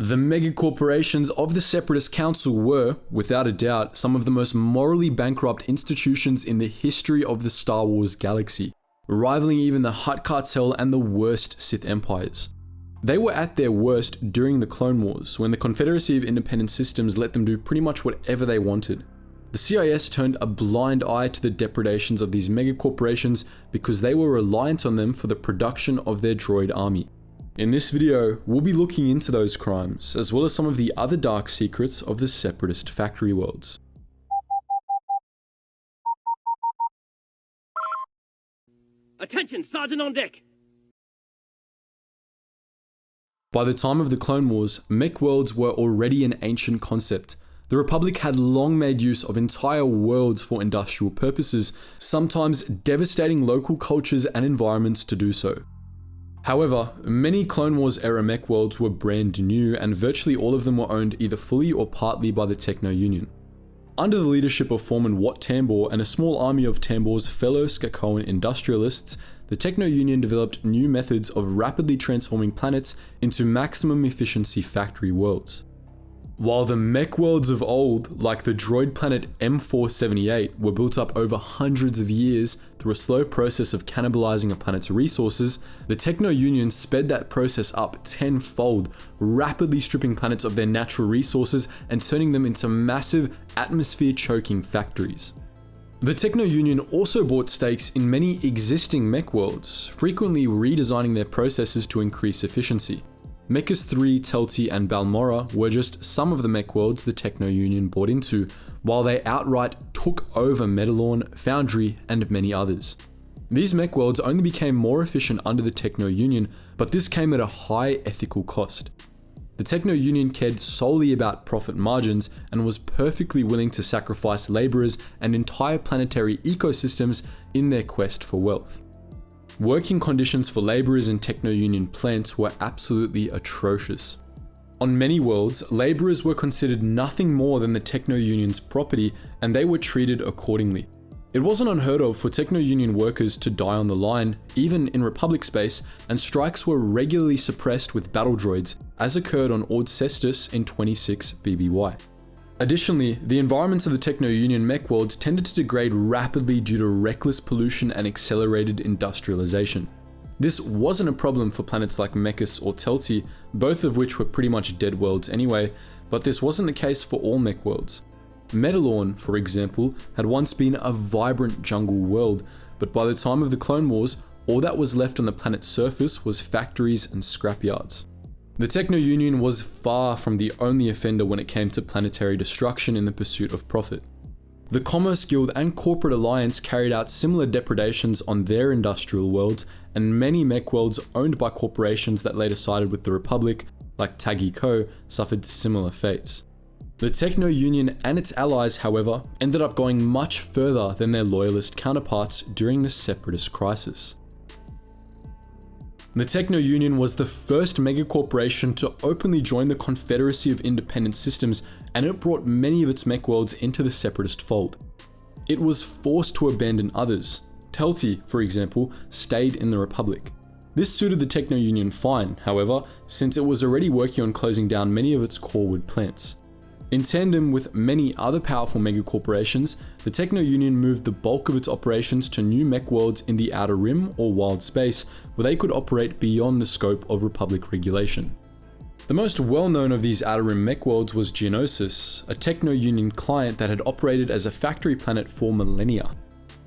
The megacorporations of the Separatist Council were, without a doubt, some of the most morally bankrupt institutions in the history of the Star Wars galaxy, rivaling even the Hutt Cartel and the worst Sith empires. They were at their worst during the Clone Wars, when the Confederacy of Independent Systems let them do pretty much whatever they wanted. The CIS turned a blind eye to the depredations of these megacorporations because they were reliant on them for the production of their droid army. In this video, we'll be looking into those crimes, as well as some of the other dark secrets of the Separatist factory worlds. Attention, Sergeant on deck! By the time of the Clone Wars, mech worlds were already an ancient concept. The Republic had long made use of entire worlds for industrial purposes, sometimes devastating local cultures and environments to do so. However, many Clone Wars era mech worlds were brand new, and virtually all of them were owned either fully or partly by the Techno Union. Under the leadership of Foreman Wat Tambor and a small army of Tambor's fellow Skakoan industrialists, the Techno Union developed new methods of rapidly transforming planets into maximum efficiency factory worlds. While the mech worlds of old, like the droid planet M478, were built up over hundreds of years through a slow process of cannibalizing a planet's resources, the Techno Union sped that process up tenfold, rapidly stripping planets of their natural resources and turning them into massive, atmosphere-choking factories. The Techno Union also bought stakes in many existing mech worlds, frequently redesigning their processes to increase efficiency. Mechas 3, Telti, and Balmorra were just some of the mech worlds the Techno Union bought into, while they outright took over Medalorn, Foundry, and many others. These mech worlds only became more efficient under the Techno Union, but this came at a high ethical cost. The Techno Union cared solely about profit margins and was perfectly willing to sacrifice laborers and entire planetary ecosystems in their quest for wealth. Working conditions for laborers in Techno Union plants were absolutely atrocious. On many worlds, laborers were considered nothing more than the Techno Union's property, and they were treated accordingly. It wasn't unheard of for Techno Union workers to die on the line, even in Republic space, and strikes were regularly suppressed with battle droids, as occurred on Ord Cestus in 26 BBY. Additionally, the environments of the Techno Union mech worlds tended to degrade rapidly due to reckless pollution and accelerated industrialization. This wasn't a problem for planets like Mechas or Telti, both of which were pretty much dead worlds anyway, but this wasn't the case for all mech worlds. Medalorn, for example, had once been a vibrant jungle world, but by the time of the Clone Wars, all that was left on the planet's surface was factories and scrapyards. The Techno Union was far from the only offender when it came to planetary destruction in the pursuit of profit. The Commerce Guild and Corporate Alliance carried out similar depredations on their industrial worlds, and many mech worlds owned by corporations that later sided with the Republic, like Taggy Co., suffered similar fates. The Techno Union and its allies, however, ended up going much further than their loyalist counterparts during the Separatist crisis. The Techno Union was the first megacorporation to openly join the Confederacy of Independent Systems, and it brought many of its mech worlds into the Separatist fold. It was forced to abandon others. Telti, for example, stayed in the Republic. This suited the Techno Union fine, however, since it was already working on closing down many of its core wood plants. In tandem with many other powerful megacorporations, the Techno Union moved the bulk of its operations to new mech worlds in the Outer Rim or Wild Space, where they could operate beyond the scope of Republic regulation. The most well-known of these Outer Rim mech worlds was Geonosis, a Techno Union client that had operated as a factory planet for millennia.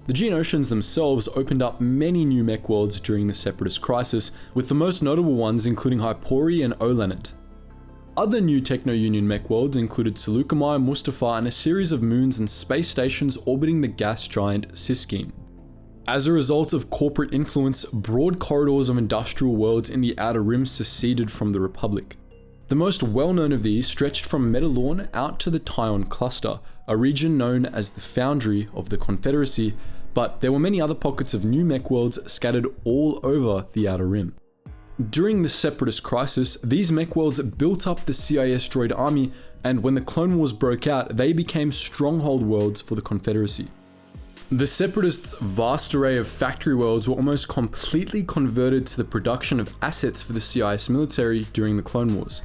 The Geonosians themselves opened up many new mech worlds during the Separatist crisis, with the most notable ones including Hypori and Olanet. Other new Techno Union mech worlds included Seleucami, Mustafa, and a series of moons and space stations orbiting the gas giant Siskine. As a result of corporate influence, broad corridors of industrial worlds in the Outer Rim seceded from the Republic. The most well-known of these stretched from Medalorn out to the Tyon Cluster, a region known as the Foundry of the Confederacy, but there were many other pockets of new mech worlds scattered all over the Outer Rim. During the Separatist crisis, these mech worlds built up the CIS droid army, and when the Clone Wars broke out, they became stronghold worlds for the Confederacy. The Separatists' vast array of factory worlds were almost completely converted to the production of assets for the CIS military during the Clone Wars.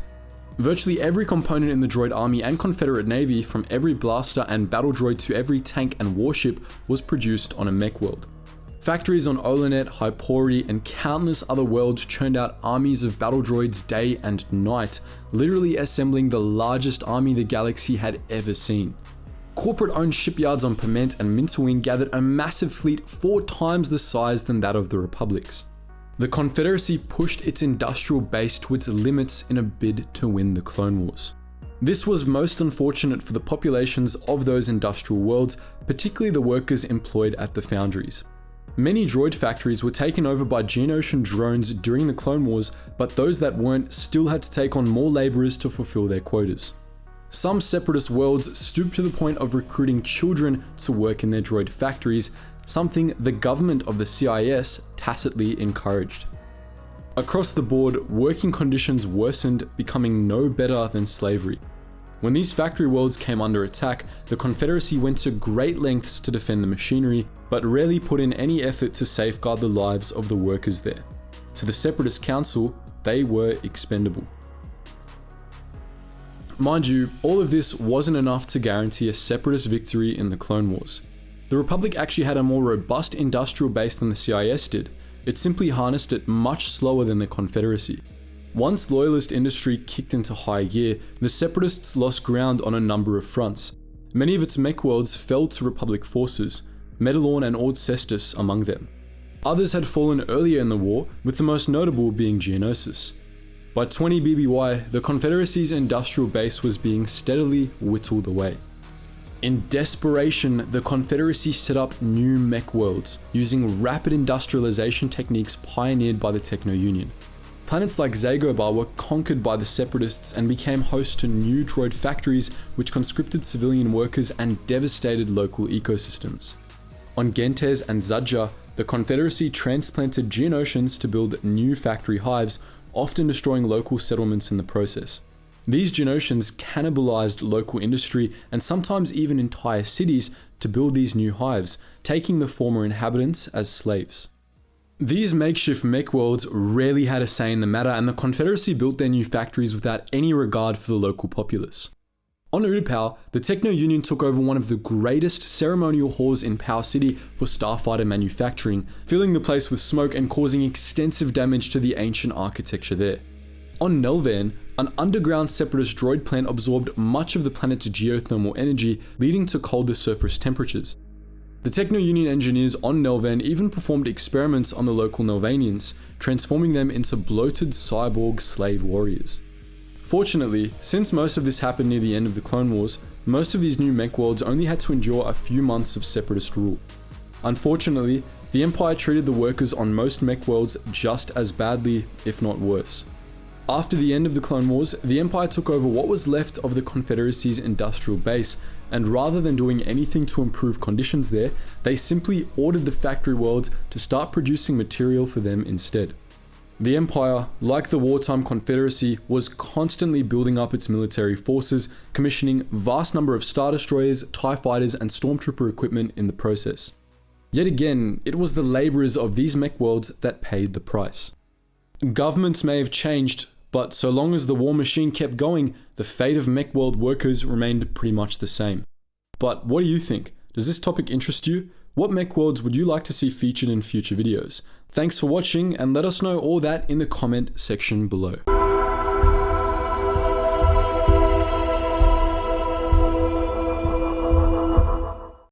Virtually every component in the droid army and Confederate Navy, from every blaster and battle droid to every tank and warship, was produced on a mech world. Factories on Olanet, Hypori, and countless other worlds churned out armies of battle droids day and night, literally assembling the largest army the galaxy had ever seen. Corporate-owned shipyards on Pement and Minterwing gathered a massive fleet 4 times the size than that of the Republic's. The Confederacy pushed its industrial base to its limits in a bid to win the Clone Wars. This was most unfortunate for the populations of those industrial worlds, particularly the workers employed at the foundries. Many droid factories were taken over by Geonosian drones during the Clone Wars, but those that weren't still had to take on more laborers to fulfill their quotas. Some Separatist worlds stooped to the point of recruiting children to work in their droid factories, something the government of the CIS tacitly encouraged. Across the board, working conditions worsened, becoming no better than slavery. When these factory worlds came under attack, the Confederacy went to great lengths to defend the machinery, but rarely put in any effort to safeguard the lives of the workers there. To the Separatist Council, they were expendable. Mind you, all of this wasn't enough to guarantee a Separatist victory in the Clone Wars. The Republic actually had a more robust industrial base than the CIS did. It simply harnessed it much slower than the Confederacy. Once Loyalist industry kicked into high gear, the Separatists lost ground on a number of fronts. Many of its mech worlds fell to Republic forces, Medalorn and Ord Cestus among them. Others had fallen earlier in the war, with the most notable being Geonosis. By 20 BBY, the Confederacy's industrial base was being steadily whittled away. In desperation, the Confederacy set up new mech worlds, using rapid industrialization techniques pioneered by the Techno Union. Planets like Zagobah were conquered by the Separatists and became host to new droid factories which conscripted civilian workers and devastated local ecosystems. On Gentes and Zadja, the Confederacy transplanted Geonosians to build new factory hives, often destroying local settlements in the process. These Geonosians cannibalized local industry and sometimes even entire cities to build these new hives, taking the former inhabitants as slaves. These makeshift mech worlds rarely had a say in the matter, and the Confederacy built their new factories without any regard for the local populace. On Utapau, the Techno Union took over one of the greatest ceremonial halls in Power City for starfighter manufacturing, filling the place with smoke and causing extensive damage to the ancient architecture there. On Nelvan, an underground Separatist droid plant absorbed much of the planet's geothermal energy, leading to colder surface temperatures. The Techno Union engineers on Nelvan even performed experiments on the local Nelvanians, transforming them into bloated cyborg slave warriors. Fortunately, since most of this happened near the end of the Clone Wars, most of these new mech worlds only had to endure a few months of Separatist rule. Unfortunately, the Empire treated the workers on most mech worlds just as badly, if not worse. After the end of the Clone Wars, the Empire took over what was left of the Confederacy's industrial base, and rather than doing anything to improve conditions there, they simply ordered the factory worlds to start producing material for them instead. The Empire, like the wartime Confederacy, was constantly building up its military forces, commissioning vast number of Star Destroyers, TIE Fighters, and Stormtrooper equipment in the process. Yet again, it was the laborers of these mech worlds that paid the price. Governments may have changed, but so long as the war machine kept going, the fate of mech world workers remained pretty much the same. But what do you think? Does this topic interest you? What mech worlds would you like to see featured in future videos? Thanks for watching, and let us know all that in the comment section below.